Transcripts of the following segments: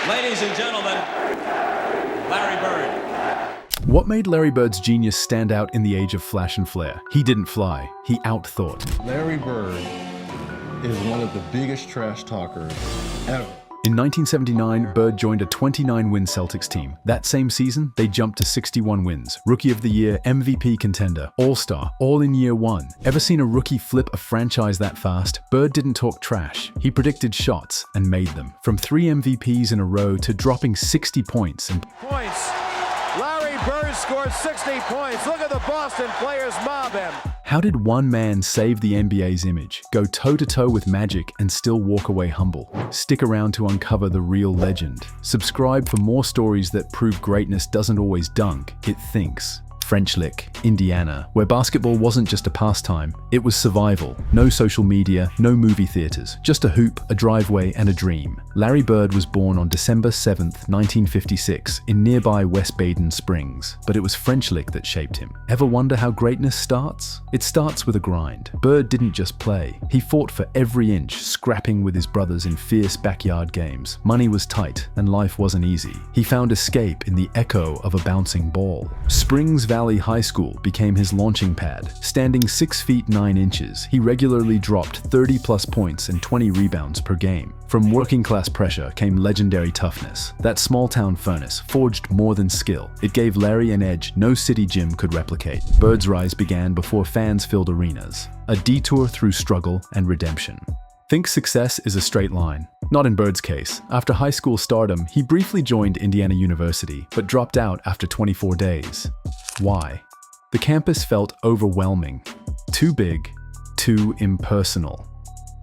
Ladies and gentlemen, Larry Bird. What made Larry Bird's genius stand out in the age of flash and flare? He didn't fly, he outthought. Larry Bird is one of the biggest trash talkers ever. In 1979, Bird joined a 29-win Celtics team. That same season, they jumped to 61 wins. Rookie of the Year, MVP contender, All-Star, all in year one. Ever seen a rookie flip a franchise that fast? Bird didn't talk trash. He predicted shots and made them. From 3 MVPs in a row to dropping 60 points and points. Larry Bird scored 60 points. Look at the Boston players mob him. How did one man save the NBA's image, go toe-to-toe with Magic, and still walk away humble? Stick around to uncover the real legend. Subscribe for more stories that prove greatness doesn't always dunk, it thinks. French Lick, Indiana, where basketball wasn't just a pastime, it was survival. No social media, no movie theaters, just a hoop, a driveway, and a dream. Larry Bird was born on December 7th, 1956, in nearby West Baden Springs, but it was French Lick that shaped him. Ever wonder how greatness starts? It starts with a grind. Bird didn't just play. He fought for every inch, scrapping with his brothers in fierce backyard games. Money was tight, and life wasn't easy. He found escape in the echo of a bouncing ball. Springs Valley High School became his launching pad. Standing 6 feet 9 inches, he regularly dropped 30-plus points and 20 rebounds per game. From working-class pressure came legendary toughness. That small-town furnace forged more than skill. It gave Larry an edge no city gym could replicate. Bird's rise began before fans filled arenas. A detour through struggle and redemption. Think success is a straight line. Not in Bird's case. After high school stardom, he briefly joined Indiana University, but dropped out after 24 days. Why? The campus felt overwhelming. Too big, too impersonal.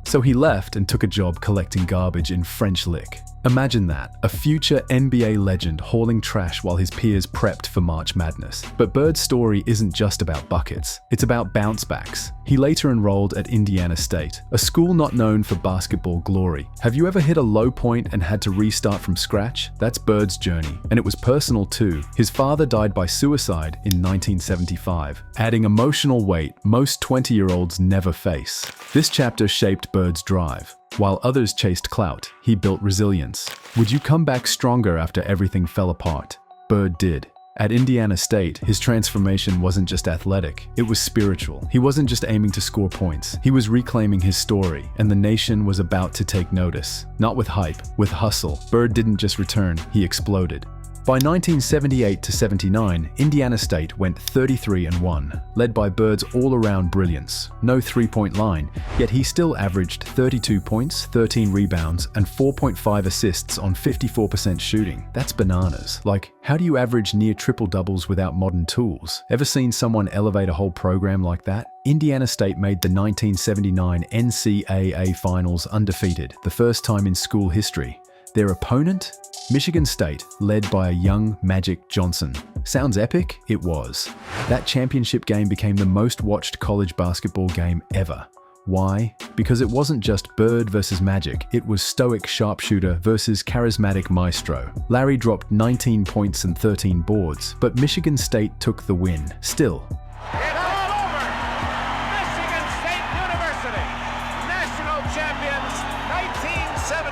So he left and took a job collecting garbage in French Lick. Imagine that, a future NBA legend hauling trash while his peers prepped for March Madness. But Bird's story isn't just about buckets, it's about bounce backs. He later enrolled at Indiana State, a school not known for basketball glory. Have you ever hit a low point and had to restart from scratch? That's Bird's journey, and it was personal too. His father died by suicide in 1975, adding emotional weight most 20-year-olds never face. This chapter shaped Bird's drive. While others chased clout, he built resilience. Would you come back stronger after everything fell apart? Bird did. At Indiana State, his transformation wasn't just athletic, it was spiritual. He wasn't just aiming to score points, he was reclaiming his story, and the nation was about to take notice. Not with hype, with hustle. Bird didn't just return, he exploded. By 1978-79, Indiana State went 33-1, led by Bird's all-around brilliance. No three-point line, yet he still averaged 32 points, 13 rebounds, and 4.5 assists on 54% shooting. That's bananas. Like, how do you average near triple-doubles without modern tools? Ever seen someone elevate a whole program like that? Indiana State made the 1979 NCAA Finals undefeated, the first time in school history. Their opponent? Michigan State, led by a young Magic Johnson. Sounds epic? It was. That championship game became the most watched college basketball game ever. Why? Because it wasn't just Bird versus Magic, it was stoic sharpshooter versus charismatic maestro. Larry dropped 19 points and 13 boards, but Michigan State took the win. Still, It's all over. Michigan State University, national champions, 1979.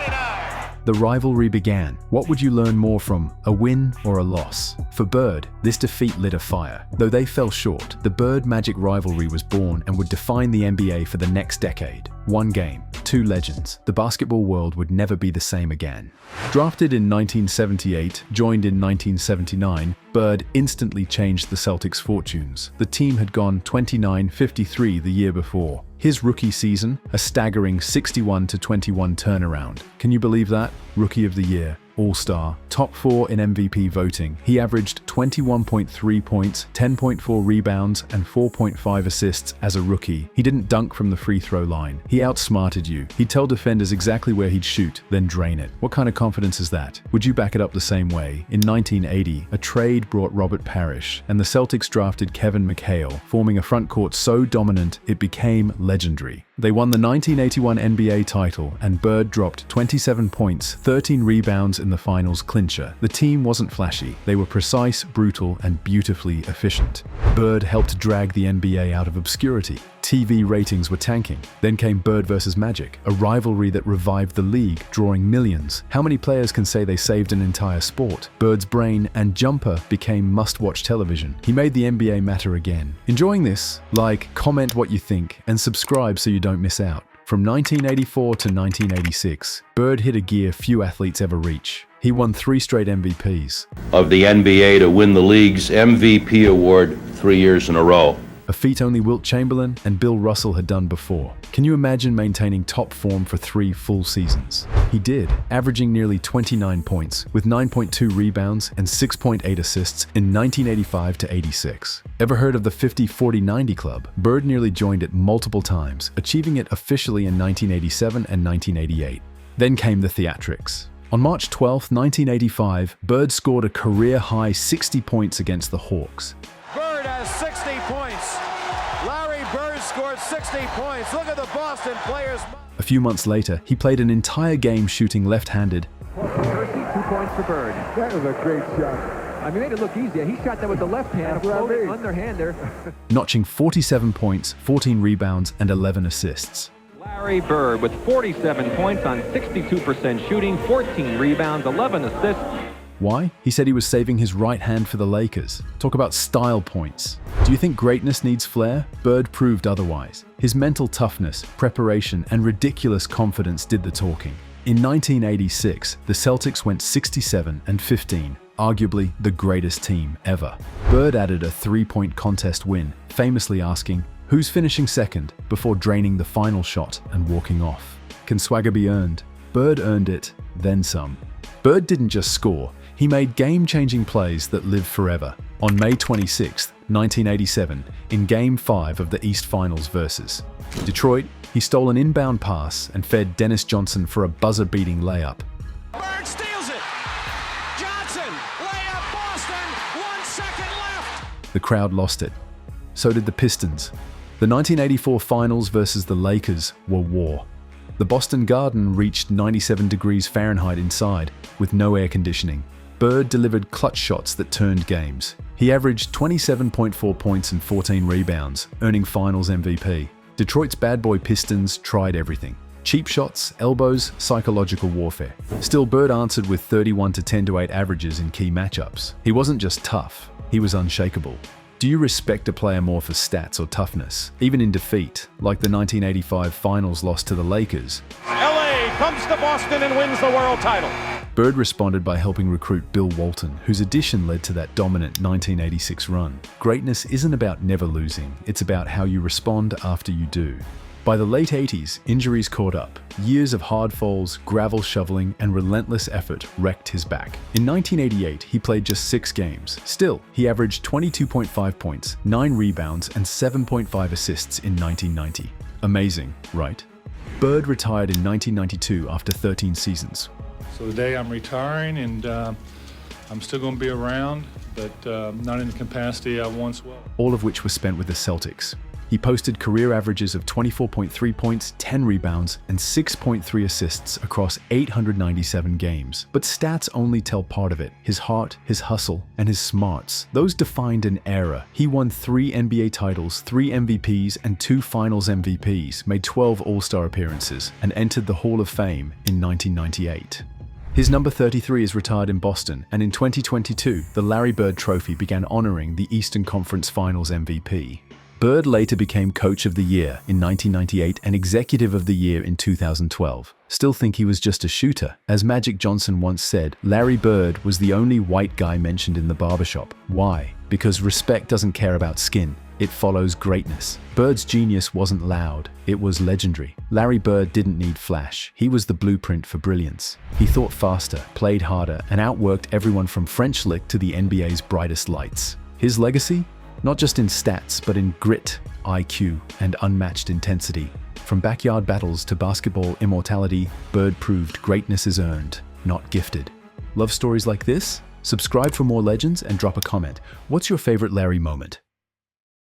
the rivalry began. What would you learn more from, a win or a loss? For Bird, this defeat lit a fire. Though they fell short, the Bird-Magic rivalry was born and would define the NBA for the next decade. One game, two legends. The basketball world would never be the same again. Drafted in 1978, joined in 1979, Bird instantly changed the Celtics' fortunes. The team had gone 29-53 the year before. His rookie season, a staggering 61-21 turnaround. Can you believe that? Rookie of the Year, All-Star, top 4 in MVP voting. He averaged 21.3 points, 10.4 rebounds, and 4.5 assists as a rookie. He didn't dunk from the free throw line. He outsmarted you. He'd tell defenders exactly where he'd shoot, then drain it. What kind of confidence is that? Would you back it up the same way? In 1980, a trade brought Robert Parrish, and the Celtics drafted Kevin McHale, forming a frontcourt so dominant it became legendary. They won the 1981 NBA title, and Bird dropped 27 points, 13 rebounds, in the finals clincher. The team wasn't flashy. They were precise, brutal, and beautifully efficient. Bird helped drag the NBA out of obscurity. TV ratings were tanking. Then came Bird versus Magic, a rivalry that revived the league, drawing millions. How many players can say they saved an entire sport? Bird's brain and jumper became must-watch television. He made the NBA matter again. Enjoying this? Like, comment what you think, and subscribe so you don't miss out. From 1984 to 1986, Bird hit a gear few athletes ever reach. He won 3 straight MVPs. Of the NBA to win the league's MVP award 3 years in a row. A feat only Wilt Chamberlain and Bill Russell had done before. Can you imagine maintaining top form for 3 full seasons? He did, averaging nearly 29 points, with 9.2 rebounds and 6.8 assists in 1985 to 86. Ever heard of the 50-40-90 club? Bird nearly joined it multiple times, achieving it officially in 1987 and 1988. Then came the theatrics. On March 12, 1985, Bird scored a career-high 60 points against the Hawks. Bird has 60 points. Larry Bird scored 60 points. Look at the Boston players. A few months later, he played an entire game shooting left-handed. 2 points for Bird. That was a great shot. I mean, made it look easier. He shot that with the left hand, floating underhander. Notching 47 points, 14 rebounds, and 11 assists. Larry Bird with 47 points on 62% shooting, 14 rebounds, 11 assists. Why? He said he was saving his right hand for the Lakers. Talk about style points. Do you think greatness needs flair? Bird proved otherwise. His mental toughness, preparation, and ridiculous confidence did the talking. In 1986, the Celtics went 67-15, arguably the greatest team ever. Bird added a 3-point contest win, famously asking, "Who's finishing second?" before draining the final shot and walking off. Can swagger be earned? Bird earned it, then some. Bird didn't just score, he made game-changing plays that live forever. On May 26, 1987, in Game 5 of the East Finals versus Detroit, he stole an inbound pass and fed Dennis Johnson for a buzzer-beating layup. Bird steals it. Johnson, layup, Boston, 1 second left. The crowd lost it. So did the Pistons. The 1984 Finals versus the Lakers were war. The Boston Garden reached 97 degrees Fahrenheit inside, with no air conditioning. Bird delivered clutch shots that turned games. He averaged 27.4 points and 14 rebounds, earning Finals MVP. Detroit's bad boy Pistons tried everything. Cheap shots, elbows, psychological warfare. Still, Bird answered with 31 to 10 to 8 averages in key matchups. He wasn't just tough, he was unshakable. Do you respect a player more for stats or toughness, even in defeat, like the 1985 Finals loss to the Lakers? LA comes to Boston and wins the world title. Bird responded by helping recruit Bill Walton, whose addition led to that dominant 1986 run. Greatness isn't about never losing, it's about how you respond after you do. By the late 80s, injuries caught up. Years of hard falls, gravel shoveling, and relentless effort wrecked his back. In 1988, he played just 6 games. Still, he averaged 22.5 points, 9 rebounds, and 7.5 assists in 1990. Amazing, right? Bird retired in 1992 after 13 seasons. So today I'm retiring, and I'm still going to be around, but not in the capacity I once was. All of which was spent with the Celtics. He posted career averages of 24.3 points, 10 rebounds, and 6.3 assists across 897 games. But stats only tell part of it. His heart, his hustle, and his smarts. Those defined an era. He won 3 NBA titles, 3 MVPs, and 2 Finals MVPs, made 12 All-Star appearances, and entered the Hall of Fame in 1998. His number 33 is retired in Boston, and in 2022, the Larry Bird Trophy began honoring the Eastern Conference Finals MVP. Bird later became Coach of the Year in 1998 and Executive of the Year in 2012. Still think he was just a shooter. As Magic Johnson once said, Larry Bird was the only white guy mentioned in the barbershop. Why? Because respect doesn't care about skin. It follows greatness. Bird's genius wasn't loud, it was legendary. Larry Bird didn't need flash. He was the blueprint for brilliance. He thought faster, played harder, and outworked everyone from French Lick to the NBA's brightest lights. His legacy? Not just in stats, but in grit, IQ, and unmatched intensity. From backyard battles to basketball immortality, Bird proved greatness is earned, not gifted. Love stories like this? Subscribe for more legends and drop a comment. What's your favorite Larry moment?